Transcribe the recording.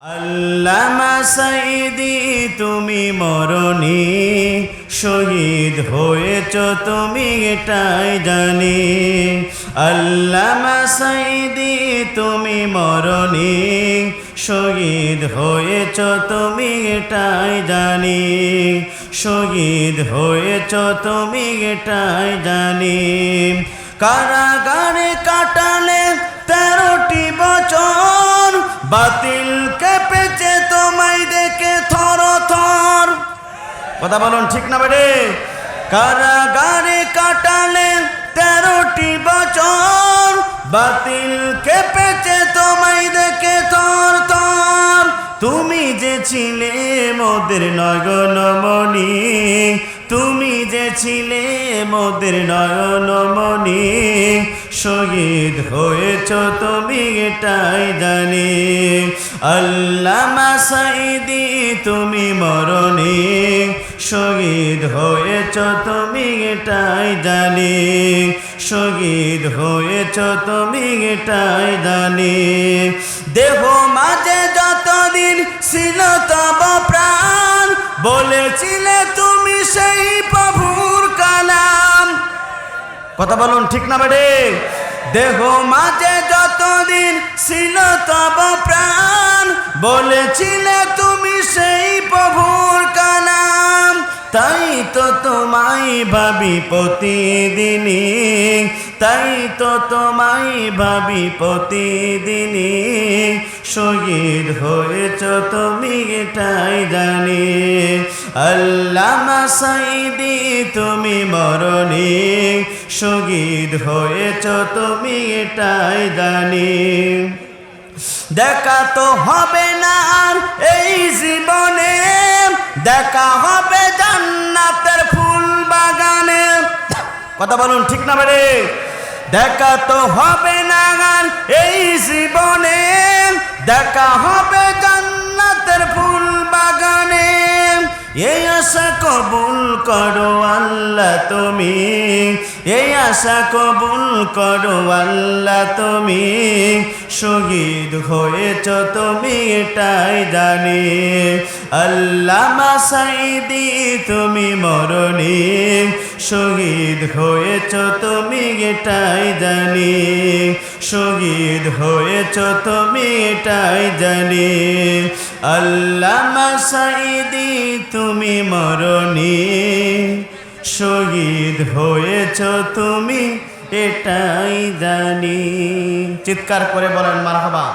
আল্লামা সাঈদী তুমি মরণি শহীদ হয়েছ তুমি এটাই জানি। আল্লামা সাঈদী তুমি মরণি শহীদ হয়েছ তুমি এটাই জানি। শহীদ হয়েছ তুমি এটাই জানি। কারাগারে কাটালে 13টি বছর, বাতিল কেঁপেছে তোমায় দেখে থর থর। কথা বলুন ঠিক না বেড়ে? কারাগারে কাটালে 13টি বছর, বাতিল কেঁপেছে তোমায় দেখে থর থর। তুমি যে ছিলে মোদের নয়নমণি, তুমি যে ছিলে মোদের নয়নমণি, শহীদ হয়েছ তুমি এটাই জানি। আল্লামা সাঈদী তুমি মরণি শহীদ হয়েছ তুমি এটাই জানি। শহীদ হয়েছ তুমি এটাই জানি। দেহ মাঝে যতদিন ছিল তব প্রাণ, বলেছিলে তুমি সেই প্রভুর কালাম। কথা বলুন ঠিক না বেড়ে? দেহ মাঝে যতদিন ছিল তব প্রাণ, বলেছিলে তুমি সেই প্রভুর কালাম। তাই তো তোমায় ভাবি প্রতিদিনই, তাই তো তোমায় ভাবি প্রতিদিনই, শহীদ হয়েছ তুমি এটাই জানি। আল্লামা সাঈদী তুমি মরণি শহীদ হয়েছ তুমি এটাই জানি। দেখা তো হবে না আর এই জীবনে, দেখা হবে জান্নাতের ফুল বাগানে। কথা বলুন ঠিক না বেড়ে? দেখা তো হবে না আর এই জীবনে, দেখা হবে জান্নাতের ফুল বাগানে। এই আশা কবুল করো আল্লাহ তুমি, এই আশা কবুল করো আল্লাহ তুমি, শহীদ হয়েছ তুমি এটাই জানি। আল্লামা সাঈদী তুমি মরণি শহীদ হয়েছ তুমি এটাই জানি। শহীদ হয়েছ তুমি এটাই জানি। আল্লামা সাঈদী তুমি মরণি শহীদ হয়েছ তুমি এটাই জানি। চিৎকার করে বলেন মারহাবা।